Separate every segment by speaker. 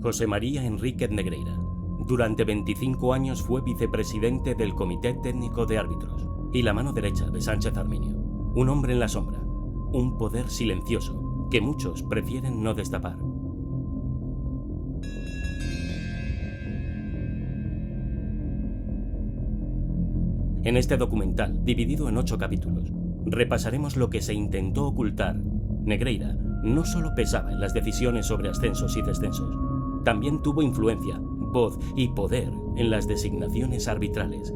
Speaker 1: José María Enríquez Negreira. Durante 25 años fue vicepresidente del Comité Técnico de Árbitros y la mano derecha de Sánchez Arminio. Un hombre en la sombra, un poder silencioso que muchos prefieren no destapar. En este documental, dividido en 8 capítulos, repasaremos lo que se intentó ocultar. Negreira no solo pesaba en las decisiones sobre ascensos y descensos, también tuvo influencia, voz y poder en las designaciones arbitrales.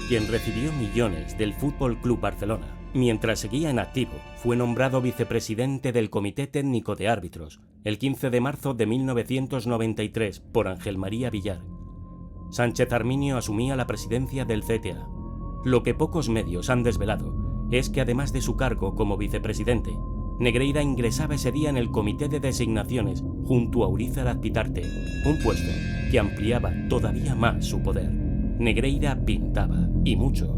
Speaker 1: Quien recibió millones del Fútbol Club Barcelona, mientras seguía en activo, fue nombrado vicepresidente del Comité Técnico de Árbitros el 15 de marzo de 1993 por Ángel María Villar. Sánchez Arminio asumía la presidencia del CTA. Lo que pocos medios han desvelado es que además de su cargo como vicepresidente, Negreira ingresaba ese día en el Comité de Designaciones junto a Urízar Azpitarte, un puesto que ampliaba todavía más su poder. Negreira pintaba, y mucho.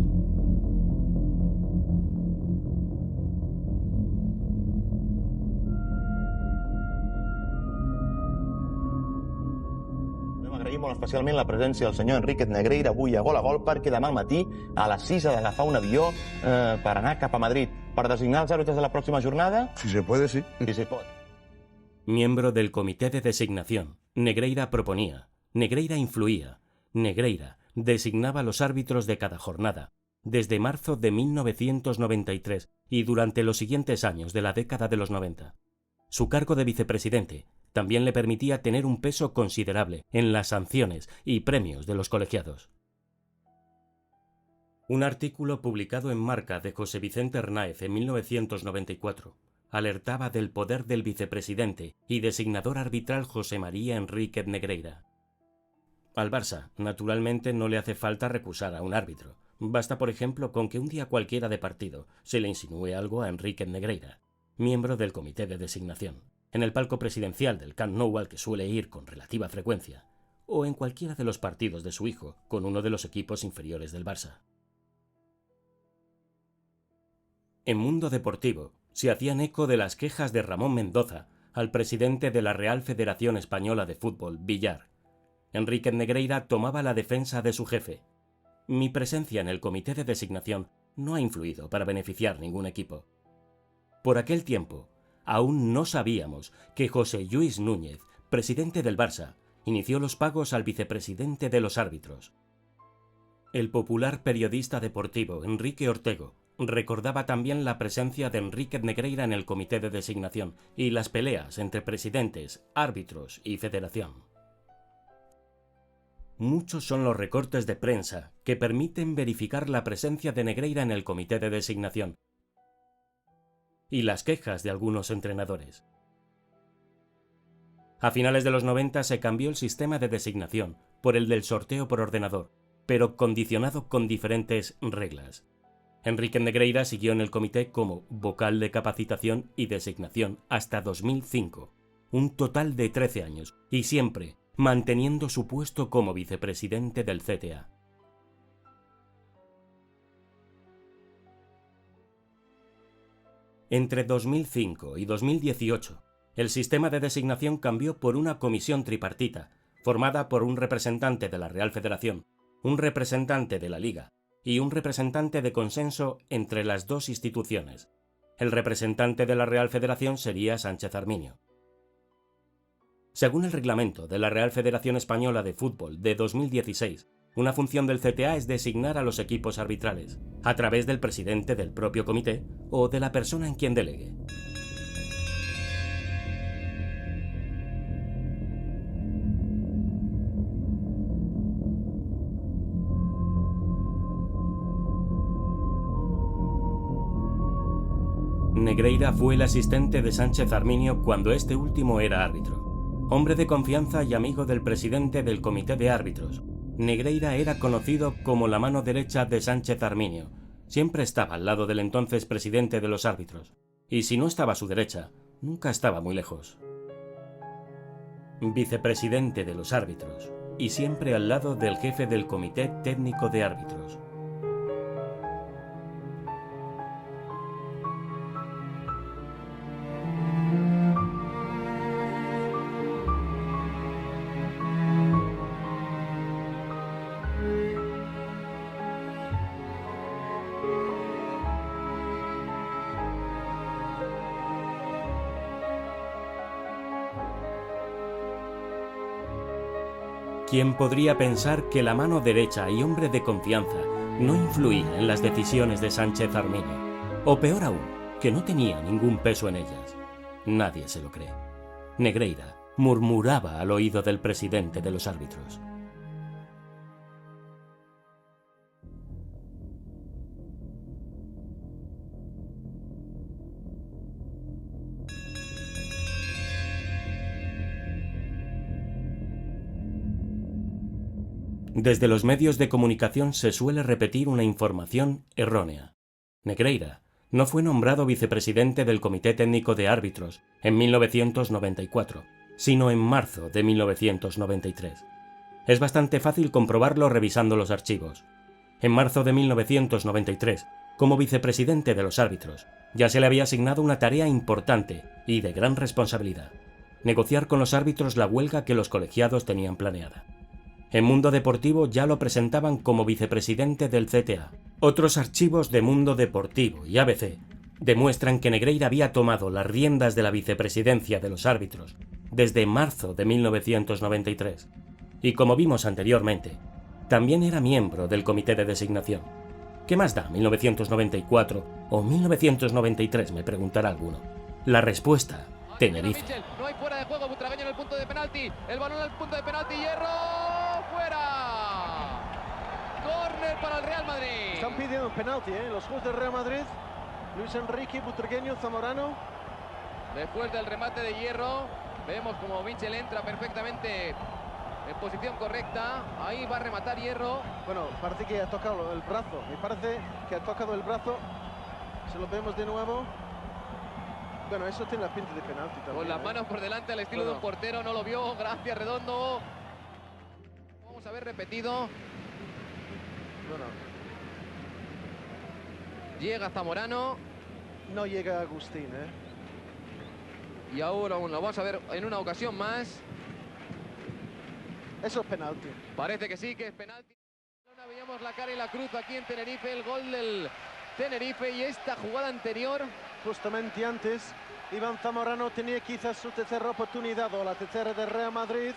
Speaker 2: Agraïm molt especialment la presència del senyor Enríquez Negreira avui a Gol a Gol, perquè demà al matí a les 6 ha d'agafar un avió per anar cap a Madrid per designar els àrbitres de la pròxima jornada.
Speaker 3: Si se puede, sí.
Speaker 2: Si se pot.
Speaker 1: Miembro del Comité de Designación, Negreira proponía, Negreira influía, Negreira designaba los árbitros de cada jornada, desde marzo de 1993 y durante los siguientes años de la década de los 90. Su cargo de vicepresidente también le permitía tener un peso considerable en las sanciones y premios de los colegiados. Un artículo publicado en Marca de José Vicente Hernáez en 1994 alertaba del poder del vicepresidente y designador arbitral José María Enríquez Negreira. Al Barça, naturalmente, no le hace falta recusar a un árbitro. Basta, por ejemplo, con que un día cualquiera de partido se le insinúe algo a Enríquez Negreira, miembro del Comité de Designación, en el palco presidencial del Camp Nou al que suele ir con relativa frecuencia, o en cualquiera de los partidos de su hijo con uno de los equipos inferiores del Barça. En Mundo Deportivo se hacían eco de las quejas de Ramón Mendoza al presidente de la Real Federación Española de Fútbol, Villar. Enríquez Negreira tomaba la defensa de su jefe. Mi presencia en el Comité de Designación no ha influido para beneficiar ningún equipo. Por aquel tiempo, aún no sabíamos que José Lluís Núñez, presidente del Barça, inició los pagos al vicepresidente de los árbitros. El popular periodista deportivo Enrique Ortego recordaba también la presencia de Enríquez Negreira en el Comité de Designación y las peleas entre presidentes, árbitros y federación. Muchos son los recortes de prensa que permiten verificar la presencia de Negreira en el Comité de Designación y las quejas de algunos entrenadores. A finales de los 90 se cambió el sistema de designación por el del sorteo por ordenador, pero condicionado con diferentes reglas. Enríquez Negreira siguió en el comité como vocal de capacitación y designación hasta 2005, un total de 13 años, y siempre manteniendo su puesto como vicepresidente del CTA. Entre 2005 y 2018, el sistema de designación cambió por una comisión tripartita, formada por un representante de la Real Federación, un representante de la Liga y un representante de consenso entre las dos instituciones. El representante de la Real Federación sería Sánchez Arminio. Según el reglamento de la Real Federación Española de Fútbol de 2016, una función del CTA es designar a los equipos arbitrales, a través del presidente del propio comité o de la persona en quien delegue. Negreira fue el asistente de Sánchez Arminio cuando este último era árbitro. Hombre de confianza y amigo del presidente del Comité de Árbitros, Negreira era conocido como la mano derecha de Sánchez Arminio. Siempre estaba al lado del entonces presidente de los árbitros, y si no estaba a su derecha, nunca estaba muy lejos. Vicepresidente de los árbitros, y siempre al lado del jefe del Comité Técnico de Árbitros. ¿Quién podría pensar que la mano derecha y hombre de confianza no influía en las decisiones de Sánchez Arminio? O peor aún, que no tenía ningún peso en ellas. Nadie se lo cree. Negreira murmuraba al oído del presidente de los árbitros. Desde los medios de comunicación se suele repetir una información errónea. Negreira no fue nombrado vicepresidente del Comité Técnico de Árbitros en 1994, sino en marzo de 1993. Es bastante fácil comprobarlo revisando los archivos. En marzo de 1993, como vicepresidente de los árbitros, ya se le había asignado una tarea importante y de gran responsabilidad: negociar con los árbitros la huelga que los colegiados tenían planeada. En Mundo Deportivo ya lo presentaban como vicepresidente del CTA. Otros archivos de Mundo Deportivo y ABC demuestran que Negreira había tomado las riendas de la vicepresidencia de los árbitros desde marzo de 1993. Y como vimos anteriormente, también era miembro del comité de designación. ¿Qué más da 1994 o 1993?, me preguntará alguno. La respuesta: Tenerife.
Speaker 3: No hay fuera de juego, Butragueño en el punto de penalti. El balón al punto de penalti, Hierro, fuera. Córner para el Real Madrid.
Speaker 4: Están pidiendo un penalti, los jugadores del Real Madrid. Luis Enrique, Butragueño, Zamorano.
Speaker 3: Después del remate de Hierro, vemos como Mitchell entra perfectamente en posición correcta. Ahí va a rematar Hierro.
Speaker 4: Bueno, parece que ha tocado el brazo. Me parece que ha tocado el brazo. Se lo vemos de nuevo. Bueno, eso tiene la pinta de penalti también.
Speaker 3: Con las manos por delante al estilo de un portero, no lo vio. Gracias, Redondo. Vamos a ver repetido.
Speaker 4: Bueno,
Speaker 3: llega Zamorano.
Speaker 4: no llega Agustín,
Speaker 3: Y ahora lo vamos a ver en una ocasión más.
Speaker 4: Eso es penalti.
Speaker 3: Parece que sí, que es penalti. Veíamos la cara y la cruz aquí en Tenerife, el gol del Tenerife y esta jugada anterior.
Speaker 4: Justamente antes, Iván Zamorano tenía quizás su tercera oportunidad o la tercera del Real Madrid.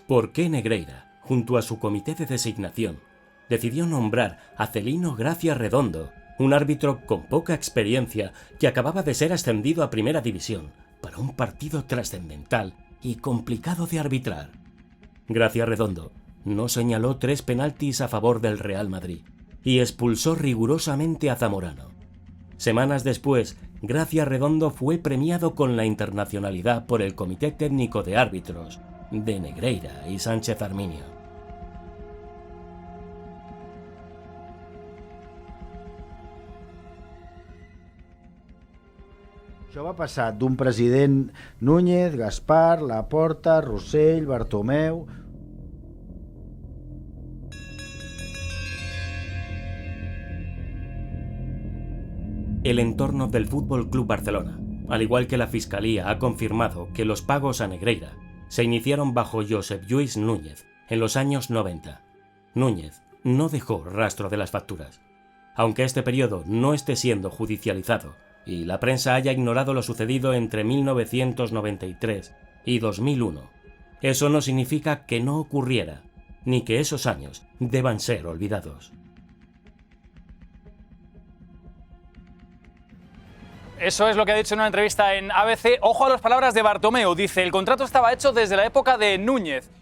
Speaker 1: ¿Por qué Negreira, junto a su comité de designación, decidió nombrar a Celino Gracia Redondo, un árbitro con poca experiencia que acababa de ser ascendido a Primera División, para un partido trascendental y complicado de arbitrar? Gracia Redondo no señaló 3 penaltis a favor del Real Madrid y expulsó rigurosamente a Zamorano. Semanas después, Gracia Redondo fue premiado con la internacionalidad por el Comité Técnico de Árbitros de Negreira y Sánchez Arminio.
Speaker 5: Això va passar d'un president Núñez, Gaspar, Laporta, Rossell, Bartomeu...
Speaker 1: El entorno del Fútbol Club Barcelona, al igual que la Fiscalía, ha confirmado que los pagos a Negreira se iniciaron bajo Josep Lluís Núñez en los años 90. Núñez no dejó rastro de las facturas. Aunque este periodo no esté siendo judicializado y la prensa haya ignorado lo sucedido entre 1993 y 2001, eso no significa que no ocurriera, ni que esos años deban ser olvidados.
Speaker 6: Eso es lo que ha dicho en una entrevista en ABC. Ojo a las palabras de Bartomeu. Dice, el contrato estaba hecho desde la época de Núñez.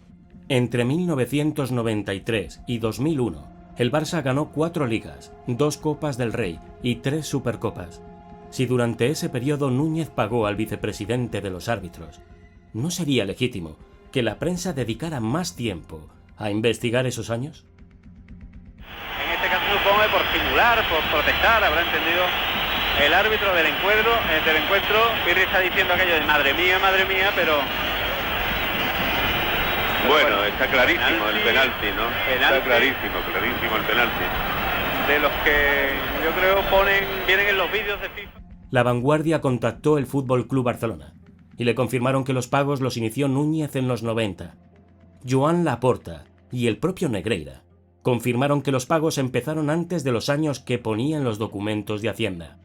Speaker 1: Entre 1993 y 2001, el Barça ganó 4 ligas, 2 Copas del Rey y 3 Supercopas. Si durante ese periodo Núñez pagó al vicepresidente de los árbitros, ¿no sería legítimo que la prensa dedicara más tiempo a investigar esos años?
Speaker 7: En este caso supongo que por simular, por protestar, habrá entendido el árbitro del encuentro. Pirri está diciendo aquello de madre mía, pero...
Speaker 8: Bueno, está clarísimo el penalti, ¿no? Está clarísimo el penalti.
Speaker 7: De los que yo creo vienen en los vídeos de FIFA.
Speaker 1: La Vanguardia contactó el Fútbol Club Barcelona y le confirmaron que los pagos los inició Núñez en los 90. Joan Laporta y el propio Negreira confirmaron que los pagos empezaron antes de los años que ponían los documentos de Hacienda.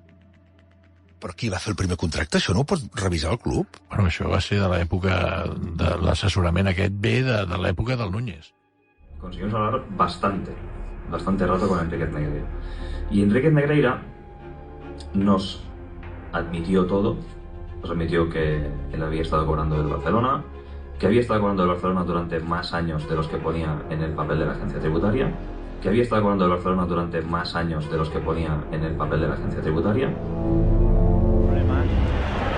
Speaker 9: Però qui va fer el primer contracte? Això no ho pot revisar el club?
Speaker 10: Bueno, això va ser de l'època de l'assessorament aquest ve de l'època del Núñez.
Speaker 11: Conseguimos hablar bastante rato con Enríquez Negreira. Y Enríquez Negreira nos admitió todo, nos admitió que él había estado cobrando del Barcelona, que había estado cobrando del Barcelona durante más años de los que ponía en el papel de la agencia tributaria, que había estado cobrando del Barcelona durante más años de los que ponía en el papel de la agencia tributaria.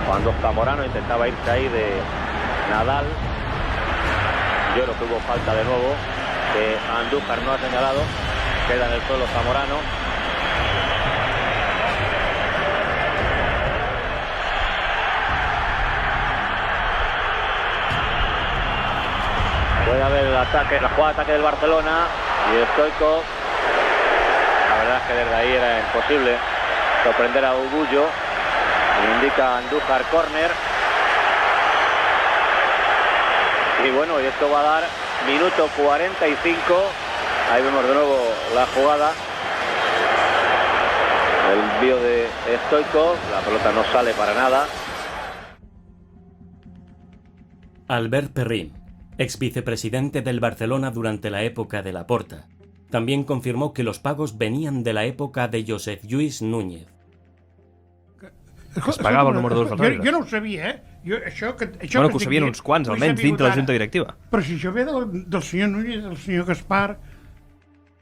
Speaker 7: Cuando Zamorano intentaba irse ahí de Nadal, yo creo que hubo falta de nuevo, que Andújar no ha señalado, queda en el suelo Zamorano. Puede haber el ataque, la jugada de ataque del Barcelona y Stoichkov. La verdad es que desde ahí era imposible sorprender a Ubullo. Indica Andújar córner. Y bueno, y esto va a dar minuto 45. Ahí vemos de nuevo la jugada. El envío de Stoichkov. La pelota no sale para nada.
Speaker 1: Albert Perrin, ex vicepresidente del Barcelona durante la época de Laporta, también confirmó que los pagos venían de la época de Josep Lluís Núñez.
Speaker 12: Es pagava el número 2 dels àrbitres.
Speaker 13: Jo no ho sabia, Això
Speaker 12: bueno, que ho sabien uns quants, almenys, dintre de la junta directiva.
Speaker 13: Però si això ve del senyor Núñez, del senyor Gaspar...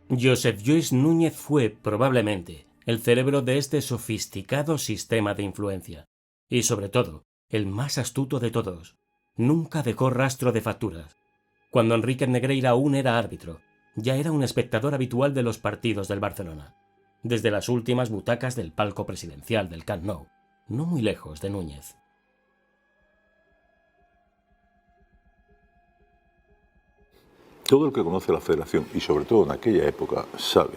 Speaker 1: Josep Lluís Núñez fue, probablemente, el cerebro de este sofisticado sistema de influencia. Y, sobre todo, el más astuto de todos. Nunca dejó rastro de facturas. Cuando Enríquez Negreira aún era árbitro, ya era un espectador habitual de los partidos del Barcelona. Desde las últimas butacas del palco presidencial del Camp Nou, no muy lejos de Núñez.
Speaker 14: Todo el que conoce la Federación, y sobre todo en aquella época, sabe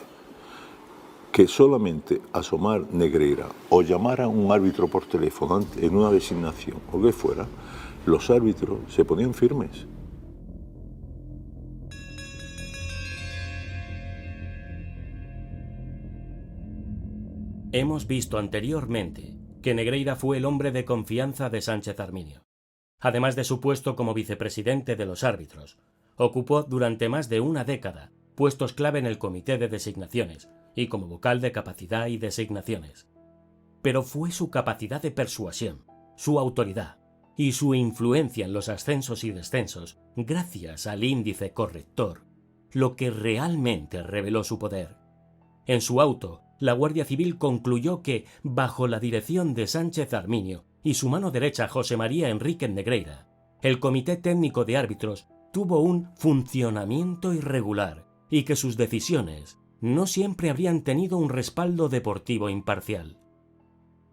Speaker 14: que solamente asomar Negreira o llamar a un árbitro por teléfono en una designación o que fuera, los árbitros se ponían firmes.
Speaker 1: Hemos visto anteriormente que Negreira fue el hombre de confianza de Sánchez Arminio. Además de su puesto como vicepresidente de los árbitros, ocupó durante más de una década puestos clave en el comité de designaciones y como vocal de capacidad y designaciones. Pero fue su capacidad de persuasión, su autoridad y su influencia en los ascensos y descensos, gracias al índice corrector, lo que realmente reveló su poder. En su auto, la Guardia Civil concluyó que, bajo la dirección de Sánchez Arminio y su mano derecha José María Enríquez Negreira, el Comité Técnico de Árbitros tuvo un funcionamiento irregular y que sus decisiones no siempre habrían tenido un respaldo deportivo imparcial.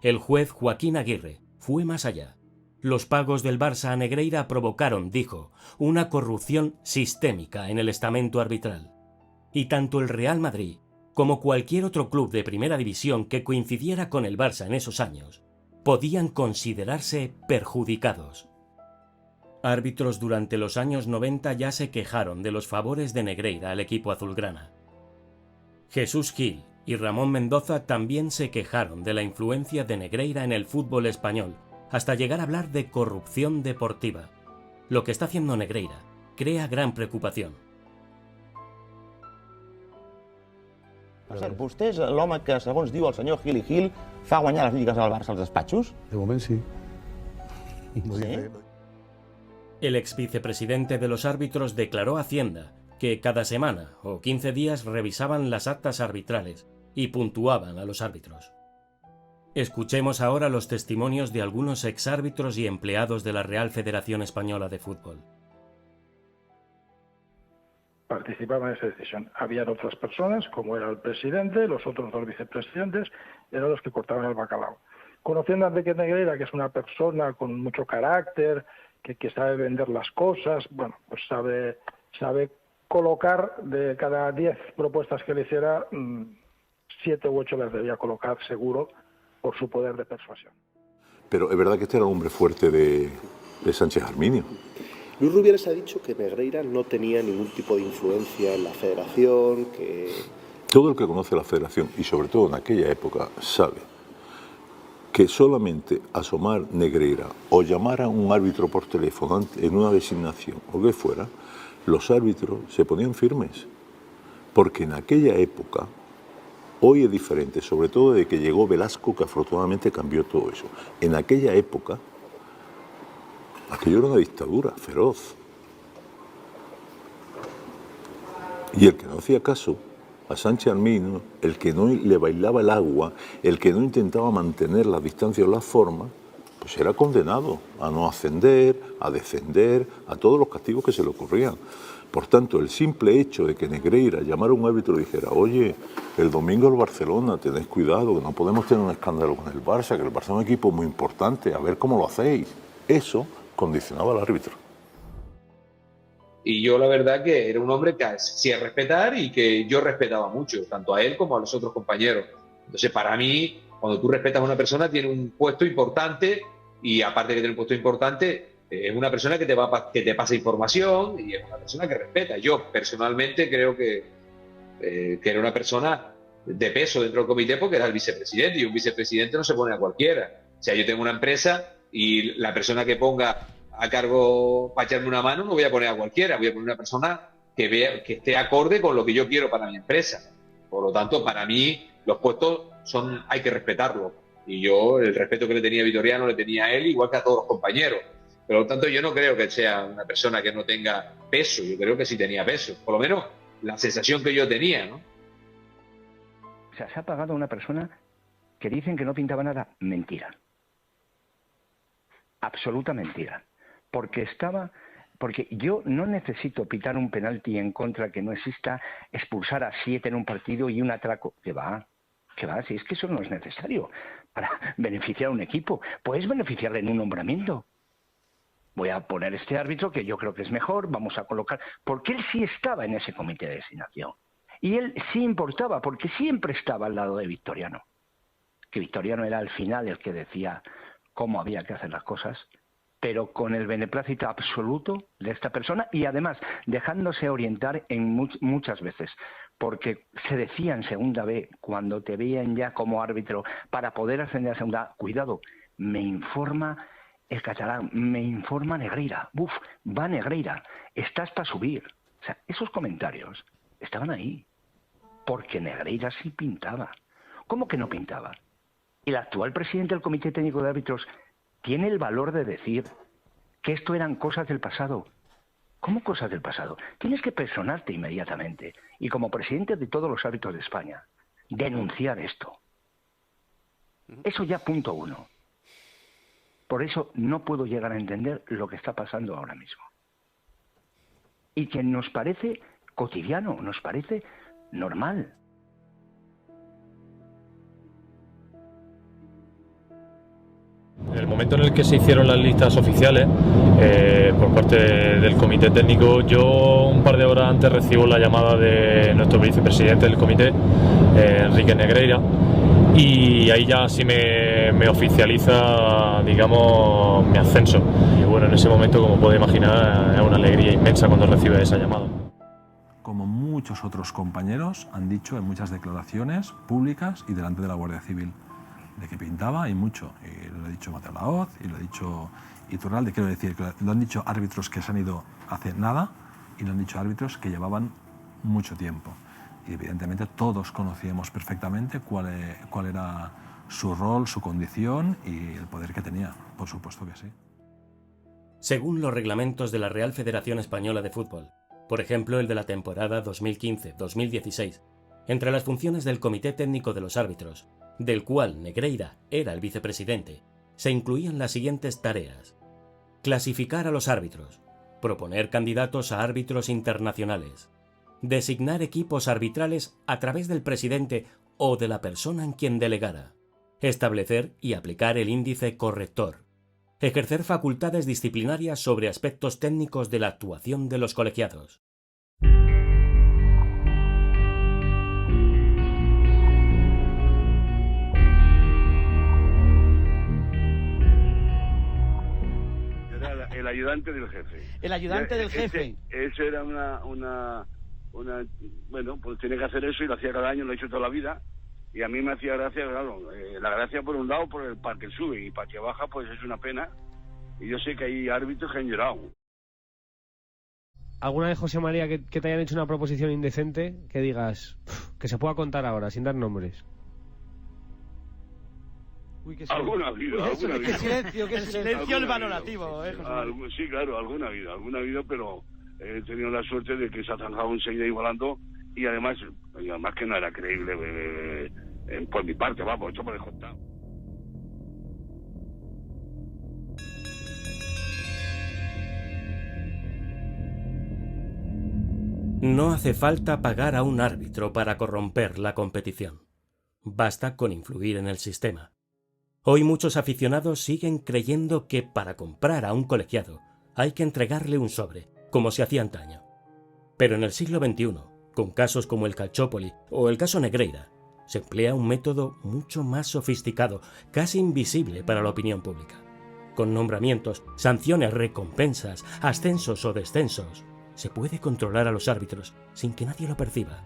Speaker 1: El juez Joaquín Aguirre fue más allá. Los pagos del Barça a Negreira provocaron, dijo, una corrupción sistémica en el estamento arbitral. Y tanto el Real Madrid como cualquier otro club de primera división que coincidiera con el Barça en esos años, podían considerarse perjudicados. Árbitros durante los años 90 ya se quejaron de los favores de Negreira al equipo azulgrana. Jesús Gil y Ramón Mendoza también se quejaron de la influencia de Negreira en el fútbol español, hasta llegar a hablar de corrupción deportiva. Lo que está haciendo Negreira crea gran preocupación.
Speaker 2: Per cert, vostè és l'home que, segons diu el senyor Gil i Gil, fa guanyar les lligues al Barça als despatxos?
Speaker 15: De moment sí.
Speaker 2: ¿Sí?
Speaker 1: El ex vicepresidente de los árbitros declaró a Hacienda que cada semana o 15 días revisaban las actas arbitrales y puntuaban a los árbitros. Escuchemos ahora los testimonios de algunos exárbitros y empleados de la Real Federación Española de Fútbol.
Speaker 16: Participaban en esa decisión. Había otras personas, como era el presidente, los otros dos vicepresidentes, eran los que cortaban el bacalao. Conociendo a Enríquez Negreira, que es una persona con mucho carácter, que sabe vender las cosas, bueno, pues sabe colocar de cada 10 propuestas que le hiciera, 7 u 8 las debía colocar seguro por su poder de persuasión.
Speaker 14: Pero es verdad que este era el hombre fuerte de Sánchez Arminio.
Speaker 17: Luis Rubiales ha dicho que Negreira no tenía ningún tipo de influencia en la federación, que...
Speaker 14: Todo el que conoce la Federación, y sobre todo en aquella época, sabe que solamente asomar Negreira o llamar a un árbitro por teléfono en una designación o que fuera, los árbitros se ponían firmes. Porque en aquella época, hoy es diferente, sobre todo desde que llegó Velasco, que afortunadamente cambió todo eso. En aquella época, aquello era una dictadura feroz. Y el que no hacía caso a Sánchez Arminio, el que no le bailaba el agua, el que no intentaba mantener las distancias o las formas, pues era condenado a no ascender, a descender, a todos los castigos que se le ocurrían. Por tanto, el simple hecho de que Negreira llamara a un árbitro y dijera, oye, el domingo el Barcelona, tened cuidado, que no podemos tener un escándalo con el Barça, que el Barça es un equipo muy importante, a ver cómo lo hacéis. Eso condicionaba al árbitro.
Speaker 15: Y yo la verdad que era un hombre que hacía respetar y que yo respetaba mucho, tanto a él como a los otros compañeros. Entonces, para mí, cuando tú respetas a una persona, tiene un puesto importante y aparte de que tiene un puesto importante, es una persona que te pasa información y es una persona que respeta. Yo, personalmente, creo que era una persona de peso dentro del comité porque era el vicepresidente y un vicepresidente no se pone a cualquiera. O sea, yo tengo una empresa y la persona que ponga a cargo para echarme una mano no voy a poner a cualquiera, voy a poner una persona que esté acorde con lo que yo quiero para mi empresa. Por lo tanto, para mí los puestos hay que respetarlos y yo el respeto que le tenía a Vitoriano le tenía a él igual que a todos los compañeros. Por lo tanto, yo no creo que sea una persona que no tenga peso, yo creo que sí tenía peso, por lo menos la sensación que yo tenía, ¿no?
Speaker 18: O sea, se ha pagado a una persona que dicen que no pintaba nada. Mentira. Absoluta mentira. Porque yo no necesito pitar un penalti en contra que no exista, expulsar a 7 en un partido y un atraco. Que va, si es que eso no es necesario para beneficiar a un equipo. Puedes beneficiarle en un nombramiento. Voy a poner este árbitro que yo creo que es mejor, vamos a colocar... Porque él sí estaba en ese comité de designación. Y él sí importaba, porque siempre estaba al lado de Vitoriano. Que Vitoriano era al final el que decía cómo había que hacer las cosas, pero con el beneplácito absoluto de esta persona y además dejándose orientar en muchas veces. Porque se decía en segunda B, cuando te veían ya como árbitro, para poder ascender a segunda A, cuidado, me informa... El catalán, me informa Negreira. Uf, va Negreira, estás para subir. O sea, esos comentarios estaban ahí. Porque Negreira sí pintaba. ¿Cómo que no pintaba? El actual presidente del Comité Técnico de Árbitros tiene el valor de decir que esto eran cosas del pasado. ¿Cómo cosas del pasado? Tienes que personarte inmediatamente. Y como presidente de todos los árbitros de España, denunciar esto. Eso ya punto uno. Por eso no puedo llegar a entender lo que está pasando ahora mismo. Y que nos parece cotidiano, nos parece normal.
Speaker 19: En el momento en el que se hicieron las listas oficiales por parte del comité técnico, yo un par de horas antes recibo la llamada de nuestro vicepresidente del comité, Enrique Negreira, y ahí ya sí me oficializa, digamos, mi ascenso. Y bueno, en ese momento, como puede imaginar, es una alegría inmensa cuando recibe esa llamada.
Speaker 20: Como muchos otros compañeros han dicho en muchas declaraciones públicas y delante de la Guardia Civil, de que pintaba y mucho. Y lo ha dicho Mateo Laoz y lo ha dicho Iturralde. Quiero decir, que lo han dicho árbitros que se han ido hace nada y lo han dicho árbitros que llevaban mucho tiempo. Y evidentemente todos conocíamos perfectamente cuál era su rol, su condición y el poder que tenía. Por supuesto que sí.
Speaker 1: Según los reglamentos de la Real Federación Española de Fútbol, por ejemplo el de la temporada 2015-2016, entre las funciones del Comité Técnico de los Árbitros, del cual Negreira era el vicepresidente, se incluían las siguientes tareas: clasificar a los árbitros, proponer candidatos a árbitros internacionales, designar equipos arbitrales a través del presidente o de la persona en quien delegara, establecer y aplicar el índice corrector, ejercer facultades disciplinarias sobre aspectos técnicos de la actuación de los colegiados.
Speaker 8: El ayudante del jefe.
Speaker 21: El ayudante del jefe.
Speaker 8: Eso era una... Bueno, pues tiene que hacer eso y lo hacía cada año, lo ha hecho toda la vida.
Speaker 21: y a mí me hacía gracia, claro, la gracia por un lado, para que sube, y para que baja, pues es una pena. Y yo sé que hay árbitros que han llorado.
Speaker 22: ¿Alguna vez, José María, que te hayan hecho una proposición indecente que digas, que se pueda contar ahora, sin dar nombres?
Speaker 4: Uy,
Speaker 21: Alguna ha habido, alguna ha habido.
Speaker 4: Qué silencio, qué silencio
Speaker 21: el
Speaker 4: valorativo, José María.
Speaker 21: Sí, claro, alguna ha habido, pero he tenido la suerte de que se ha zanjado enseguida igualando, y además que no era creíble por mi parte, vamos, esto me lo he contado.
Speaker 1: No hace falta pagar a un árbitro para corromper la competición. Basta con influir en el sistema. Hoy muchos aficionados siguen creyendo que para comprar a un colegiado hay que entregarle un sobre, como se hacía antaño. Pero en el siglo XXI, con casos como el Calciopoli o el caso Negreira, se emplea un método mucho más sofisticado, casi invisible para la opinión pública. Con nombramientos, sanciones, recompensas, ascensos o descensos, se puede controlar a los árbitros sin que nadie lo perciba.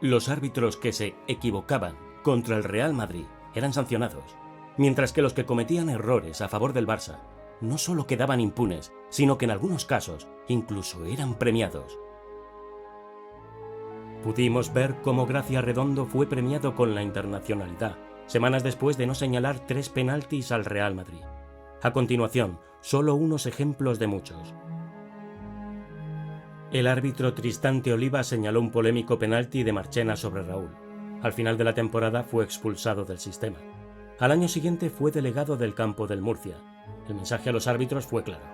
Speaker 1: Los árbitros que se equivocaban contra el Real Madrid eran sancionados, mientras que los que cometían errores a favor del Barça no solo quedaban impunes, sino que en algunos casos incluso eran premiados. Pudimos ver cómo Gracia Redondo fue premiado con la internacionalidad, semanas después de no señalar 3 penaltis al Real Madrid. A continuación, solo unos ejemplos de muchos. El árbitro Tristante Oliva señaló un polémico penalti de Marchena sobre Raúl. Al final de la temporada fue expulsado del sistema. Al año siguiente fue delegado del campo del Murcia. El mensaje a los árbitros fue claro.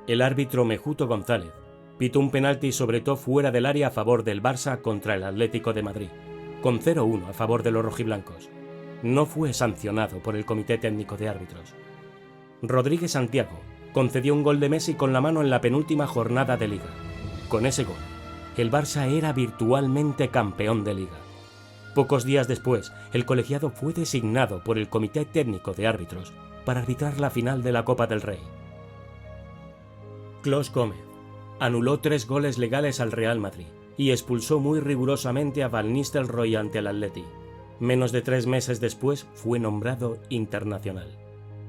Speaker 1: El árbitro Mejuto González pitó un penalti sobre todo fuera del área a favor del Barça contra el Atlético de Madrid, con 0-1 a favor de los rojiblancos. No fue sancionado por el Comité Técnico de Árbitros. Rodríguez Santiago concedió un gol de Messi con la mano en la penúltima jornada de Liga. Con ese gol, el Barça era virtualmente campeón de Liga. Pocos días después, el colegiado fue designado por el Comité Técnico de Árbitros para arbitrar la final de la Copa del Rey. Clos Gómez anuló 3 goles legales al Real Madrid y expulsó muy rigurosamente a Van Nistelrooy ante el Atleti. Menos de 3 meses después fue nombrado internacional.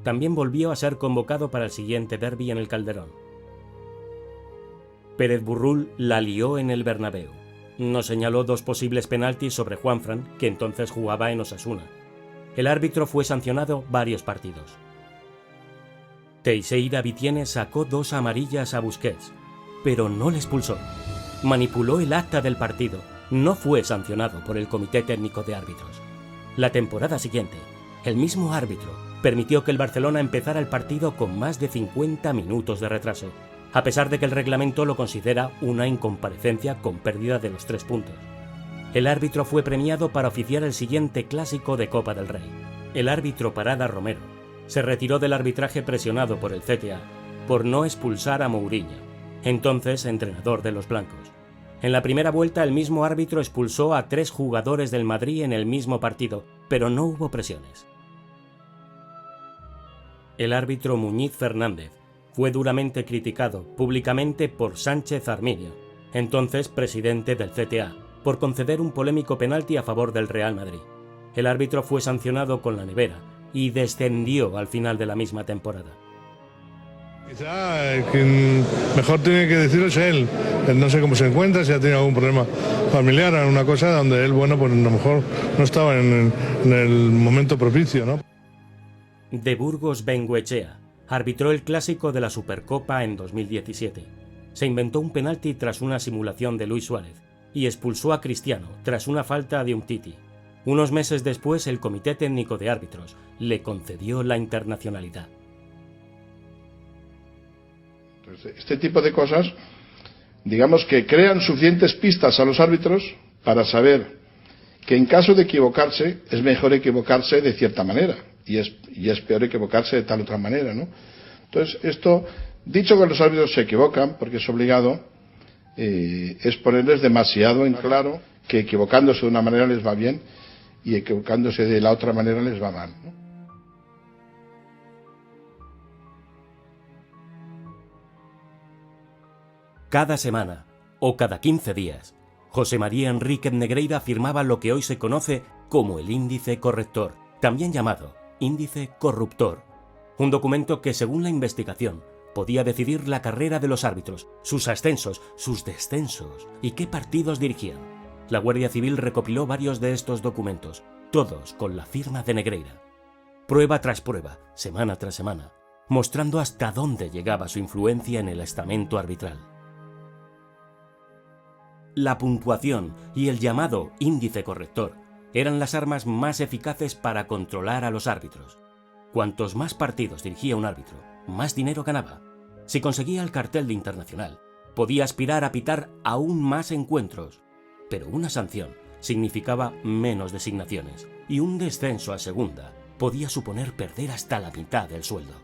Speaker 1: También volvió a ser convocado para el siguiente derbi en el Calderón. Pérez Burrul la lió en el Bernabéu. Nos señaló 2 posibles penaltis sobre Juanfran, que entonces jugaba en Osasuna. El árbitro fue sancionado varios partidos. Teixeira Vitiene sacó 2 amarillas a Busquets, pero no le expulsó. Manipuló el acta del partido. No fue sancionado por el Comité Técnico de Árbitros. La temporada siguiente, el mismo árbitro permitió que el Barcelona empezara el partido con más de 50 minutos de retraso, a pesar de que el reglamento lo considera una incomparecencia con pérdida de los 3 puntos. El árbitro fue premiado para oficiar el siguiente clásico de Copa del Rey. El árbitro Parada Romero se retiró del arbitraje presionado por el CTA por no expulsar a Mourinho, entonces entrenador de los blancos. En la primera vuelta el mismo árbitro expulsó a 3 jugadores del Madrid en el mismo partido, pero no hubo presiones. El árbitro Muñiz Fernández fue duramente criticado públicamente por Sánchez Arminio, entonces presidente del CTA, por conceder un polémico penalti a favor del Real Madrid. El árbitro fue sancionado con la nevera y descendió al final de la misma temporada.
Speaker 23: Quizá quien mejor tiene que decirlo es él. Él no sé cómo se encuentra, si ha tenido algún problema familiar, alguna cosa donde él, bueno, pues a lo mejor no estaba en el momento propicio, ¿no?
Speaker 1: De Burgos Bengoechea arbitró el clásico de la Supercopa en 2017. Se inventó un penalti tras una simulación de Luis Suárez y expulsó a Cristiano tras una falta de Umtiti. Unos meses después, el Comité Técnico de Árbitros le concedió la internacionalidad.
Speaker 24: Este tipo de cosas, digamos que crean suficientes pistas a los árbitros para saber que en caso de equivocarse, es mejor equivocarse de cierta manera y es peor equivocarse de tal otra manera, ¿no? Entonces, esto, dicho que los árbitros se equivocan, porque es obligado, es ponerles demasiado en claro que equivocándose de una manera les va bien y equivocándose de la otra manera les va mal, ¿no?
Speaker 1: Cada semana o cada 15 días, José María Enríquez Negreira firmaba lo que hoy se conoce como el índice corrector, también llamado índice corruptor. Un documento que, según la investigación, podía decidir la carrera de los árbitros, sus ascensos, sus descensos y qué partidos dirigían. La Guardia Civil recopiló varios de estos documentos, todos con la firma de Negreira. Prueba tras prueba, semana tras semana, mostrando hasta dónde llegaba su influencia en el estamento arbitral. La puntuación y el llamado índice corrector eran las armas más eficaces para controlar a los árbitros. Cuantos más partidos dirigía un árbitro, más dinero ganaba. Si conseguía el cartel de internacional, podía aspirar a pitar aún más encuentros, pero una sanción significaba menos designaciones y un descenso a segunda podía suponer perder hasta la mitad del sueldo.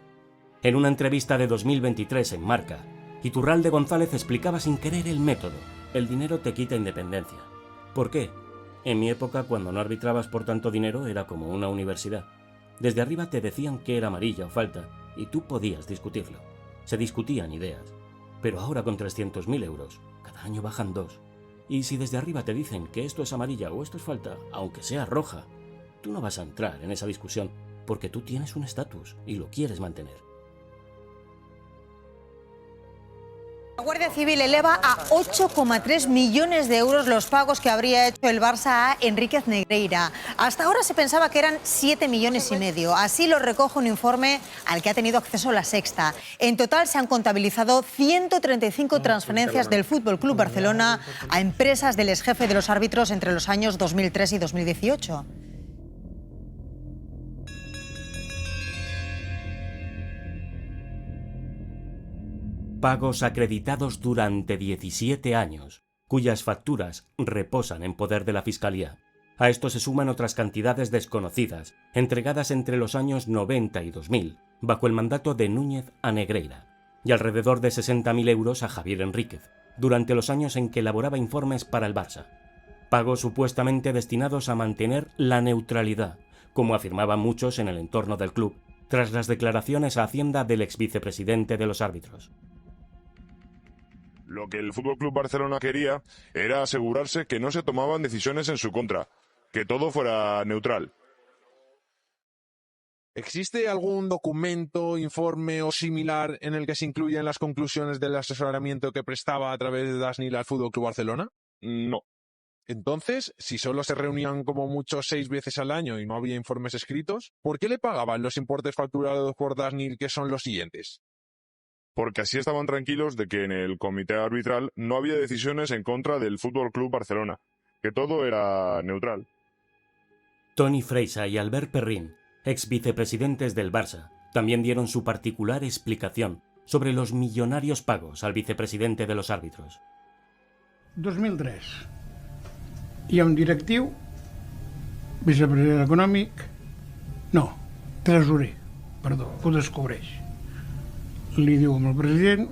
Speaker 1: En una entrevista de 2023 en Marca, Iturralde González explicaba sin querer el método. El dinero te quita independencia. ¿Por qué? En mi época, cuando no arbitrabas por tanto dinero, era como una universidad. Desde arriba te decían que era amarilla o falta, y tú podías discutirlo. Se discutían ideas. Pero ahora con 300.000 euros, cada año bajan 2. Y si desde arriba te dicen que esto es amarilla o esto es falta, aunque sea roja, tú no vas a entrar en esa discusión, porque tú tienes un estatus y lo quieres mantener.
Speaker 3: La Guardia Civil eleva a 8,3 millones de euros los pagos que habría hecho el Barça a Enríquez Negreira. Hasta ahora se pensaba que eran 7,5 millones. Así lo recoge un informe al que ha tenido acceso La Sexta. En total se han contabilizado 135 transferencias del Fútbol Club Barcelona a empresas del exjefe de los árbitros entre los años 2003 y 2018.
Speaker 1: Pagos acreditados durante 17 años, cuyas facturas reposan en poder de la Fiscalía. A esto se suman otras cantidades desconocidas, entregadas entre los años 90 y 2000, bajo el mandato de Núñez a Negreira, y alrededor de 60.000 euros a Javier Enríquez, durante los años en que elaboraba informes para el Barça. Pagos supuestamente destinados a mantener la neutralidad, como afirmaban muchos en el entorno del club, tras las declaraciones a Hacienda del exvicepresidente de los árbitros.
Speaker 5: Lo que el Fútbol Club Barcelona quería era asegurarse que no se tomaban decisiones en su contra, que todo fuera neutral.
Speaker 6: ¿Existe algún documento, informe o similar en el que se incluyan las conclusiones del asesoramiento que prestaba a través de Dasnil al Fútbol Club Barcelona?
Speaker 5: No.
Speaker 6: Entonces, si solo se reunían como mucho 6 veces al año y no había informes escritos, ¿por qué le pagaban los importes facturados por Dasnil, que son los siguientes?
Speaker 5: Porque así estaban tranquilos de que en el comité arbitral no había decisiones en contra del Fútbol Club Barcelona, que todo era neutral.
Speaker 1: Toni Freixa y Albert Perrin, ex vicepresidentes del Barça, también dieron su particular explicación sobre los millonarios pagos al vicepresidente de los árbitros.
Speaker 13: 2003. Hi ha un directiu, vicepresident econòmic, no, tresorer, perdó, que ho descobreix. Li diu al president,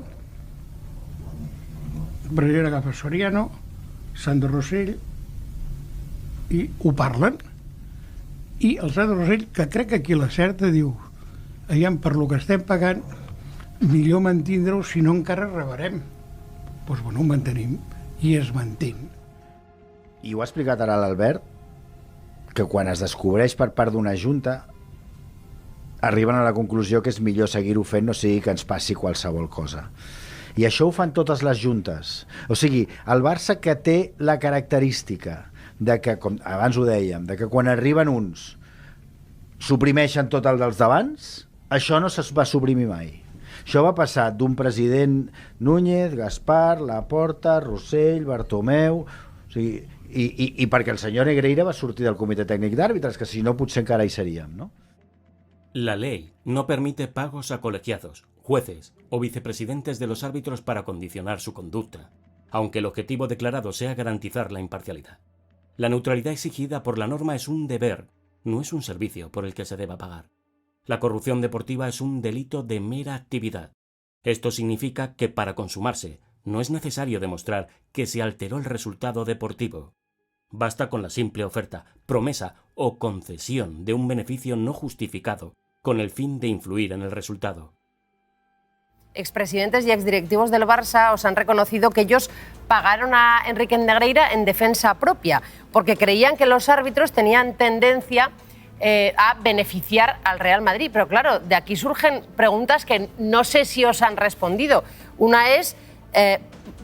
Speaker 13: el president agafa Soriano, Sandro Rossell, i ho parlen, i el Sandro Rossell, que crec que aquí l'acerta, diu, aviam, per lo que estem pagant, millor mantindre-ho, si no encara rebrem. Doncs bueno, ho mantenim, i es mantén.
Speaker 9: I ho ha explicat ara l'Albert, que quan es descobreix per part d'una junta, arriben a la conclusió que és millor seguir-ho fent, no sigui que ens passi qualsevol cosa. I això ho fan totes les juntes. O sigui, el Barça, que té la característica de que, com abans ho dèiem, de que quan arriben uns suprimeixen tot el dels d'abans, això no es va suprimir mai. Això va passar d'un president Núñez, Gaspar, Laporta, Rossell, Bartomeu... O sigui, i perquè el senyor Negreira va sortir del comitè tècnic d'àrbitres, que si no potser encara hi seríem, no?
Speaker 1: La ley no permite pagos a colegiados, jueces o vicepresidentes de los árbitros para condicionar su conducta, aunque el objetivo declarado sea garantizar la imparcialidad. La neutralidad exigida por la norma es un deber, no es un servicio por el que se deba pagar. La corrupción deportiva es un delito de mera actividad. Esto significa que para consumarse no es necesario demostrar que se alteró el resultado deportivo. Basta con la simple oferta, promesa o concesión de un beneficio no justificado con el fin de influir en el resultado.
Speaker 7: expresidentes y exdirectivos del Barça os han reconocido que ellos pagaron a Enrique Negreira en defensa propia, porque creían que los árbitros tenían tendencia a beneficiar al Real Madrid. Pero claro, de aquí surgen preguntas que no sé si os han respondido. Una es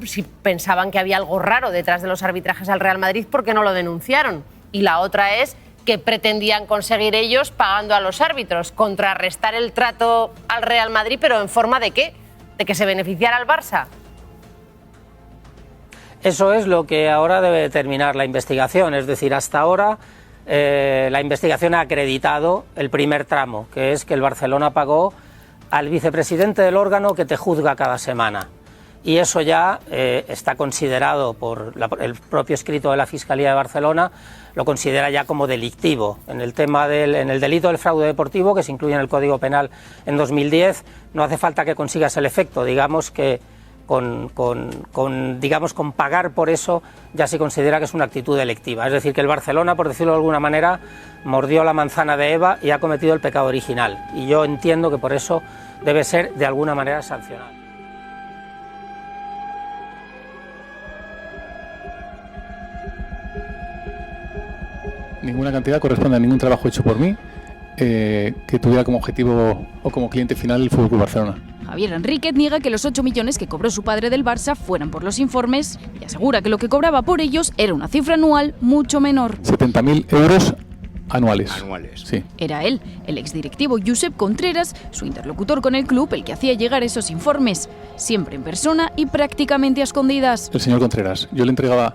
Speaker 7: si pensaban que había algo raro detrás de los arbitrajes al Real Madrid, ¿por qué no lo denunciaron? Y la otra es qué pretendían conseguir ellos pagando a los árbitros, contrarrestar el trato al Real Madrid, pero ¿en forma de qué? ¿De que se beneficiara al Barça?
Speaker 10: Eso es lo que ahora debe determinar la investigación, es decir, hasta ahora la investigación ha acreditado el primer tramo, que es que el Barcelona pagó al vicepresidente del órgano que te juzga cada semana. Y eso ya está considerado por el propio escrito de la Fiscalía de Barcelona, lo considera ya como delictivo. En el tema en el delito del fraude deportivo, que se incluye en el Código Penal en 2010, no hace falta que consigas el efecto, digamos que con pagar por eso ya se considera que es una actitud delictiva. Es decir, que el Barcelona, por decirlo de alguna manera, mordió la manzana de Eva y ha cometido el pecado original. Y yo entiendo que por eso debe ser de alguna manera sancionado.
Speaker 11: Ninguna cantidad corresponde a ningún trabajo hecho por mí que tuviera como objetivo o como cliente final el FC Barcelona.
Speaker 12: Javier Enríquez niega que los 8 millones que cobró su padre del Barça fueran por los informes y asegura que lo que cobraba por ellos era una cifra anual mucho menor.
Speaker 11: 70.000 euros anuales. Sí.
Speaker 12: Era él, el exdirectivo Josep Contreras, su interlocutor con el club, el que hacía llegar esos informes, siempre en persona y prácticamente a escondidas.
Speaker 11: El señor Contreras. Yo le entregaba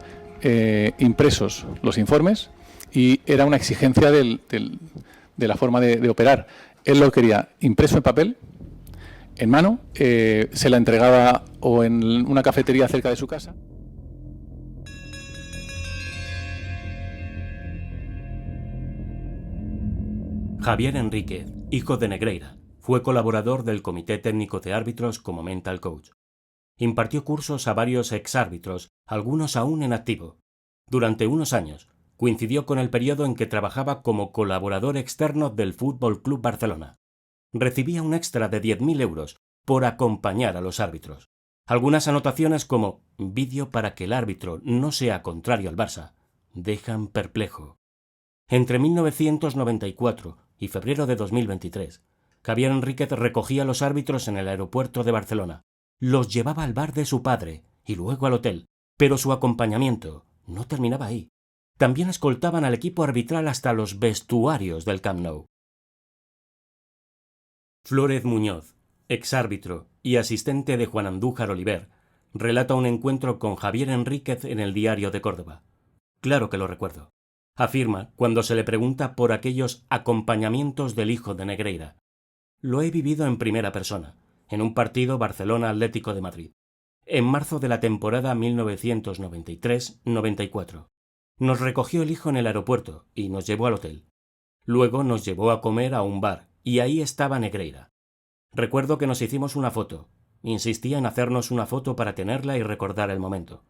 Speaker 11: impresos los informes y era una exigencia de la forma de operar. Él lo quería impreso en papel, en mano, se la entregaba o en una cafetería cerca de su casa.
Speaker 1: Javier Enríquez, hijo de Negreira, fue colaborador del Comité Técnico de Árbitros como mental coach. Impartió cursos a varios exárbitros, algunos aún en activo. Durante unos años, coincidió con el periodo en que trabajaba como colaborador externo del FC Barcelona. Recibía un extra de 10.000 euros por acompañar a los árbitros. Algunas anotaciones como vídeo para que el árbitro no sea contrario al Barça dejan perplejo. Entre 1994 y febrero de 2023, Javier Enríquez recogía a los árbitros en el aeropuerto de Barcelona, los llevaba al bar de su padre y luego al hotel, pero su acompañamiento no terminaba ahí. También escoltaban al equipo arbitral hasta los vestuarios del Camp Nou. Flórez Muñoz, exárbitro y asistente de Juan Andújar Oliver, relata un encuentro con Javier Enríquez en el Diario de Córdoba. Claro que lo recuerdo. Afirma cuando se le pregunta por aquellos acompañamientos del hijo de Negreira. Lo he vivido en primera persona, en un partido Barcelona-Atlético de Madrid, en marzo de la temporada 1993-94. Nos recogió el hijo en el aeropuerto y nos llevó al hotel. Luego nos llevó a comer a un bar y ahí estaba Negreira. Recuerdo que nos hicimos una foto. Insistía en hacernos una foto para tenerla y recordar el momento.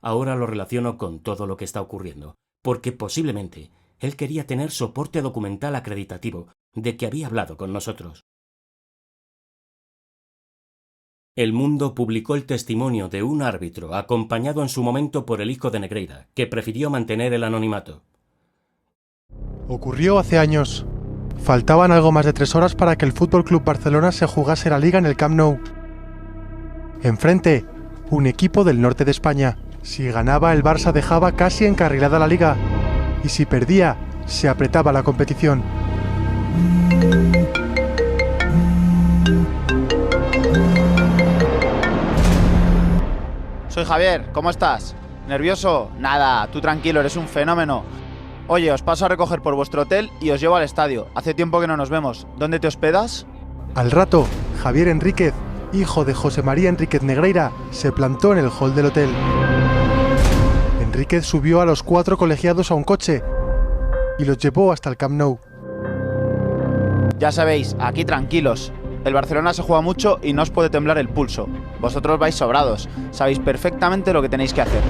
Speaker 1: Ahora lo relaciono con todo lo que está ocurriendo, porque posiblemente él quería tener soporte documental acreditativo de que había hablado con nosotros. El Mundo publicó el testimonio de un árbitro acompañado en su momento por el hijo de Negreira, que prefirió mantener el anonimato.
Speaker 25: Ocurrió hace años. Faltaban algo más de 3 horas para que el FC Barcelona se jugase la Liga en el Camp Nou. Enfrente, un equipo del norte de España. Si ganaba, el Barça dejaba casi encarrilada la Liga. Y si perdía, se apretaba la competición.
Speaker 26: Soy Javier, ¿cómo estás? ¿Nervioso? Nada, tú tranquilo, eres un fenómeno. Oye, os paso a recoger por vuestro hotel y os llevo al estadio. Hace tiempo que no nos vemos. ¿Dónde te hospedas?
Speaker 25: Al rato, Javier Enríquez, hijo de José María Enríquez Negreira, se plantó en el hall del hotel. Enríquez subió a los 4 colegiados a un coche y los llevó hasta el Camp Nou.
Speaker 26: Ya sabéis, aquí tranquilos. El Barcelona se juega mucho y no os puede temblar el pulso. Vosotros vais sobrados, sabéis perfectamente lo que tenéis que hacer.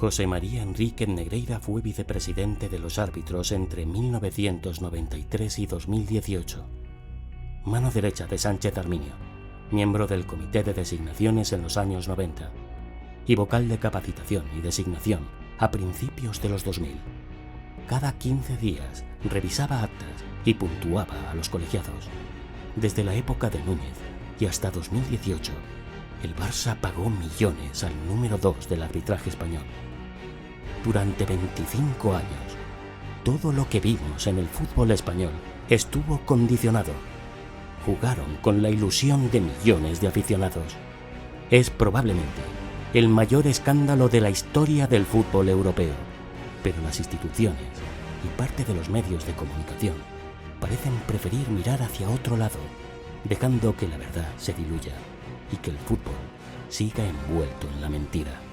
Speaker 1: José María Enríquez Negreira fue vicepresidente de los árbitros entre 1993 y 2018. Mano derecha de Sánchez Arminio, miembro del Comité de Designaciones en los años 90 y vocal de capacitación y designación a principios de los 2000. Cada 15 días revisaba actas y puntuaba a los colegiados. Desde la época de Núñez y hasta 2018, el Barça pagó millones al número 2 del arbitraje español. Durante 25 años, todo lo que vimos en el fútbol español estuvo condicionado. Jugaron con la ilusión de millones de aficionados. Es probablemente el mayor escándalo de la historia del fútbol europeo, pero las instituciones y parte de los medios de comunicación parecen preferir mirar hacia otro lado, dejando que la verdad se diluya y que el fútbol siga envuelto en la mentira.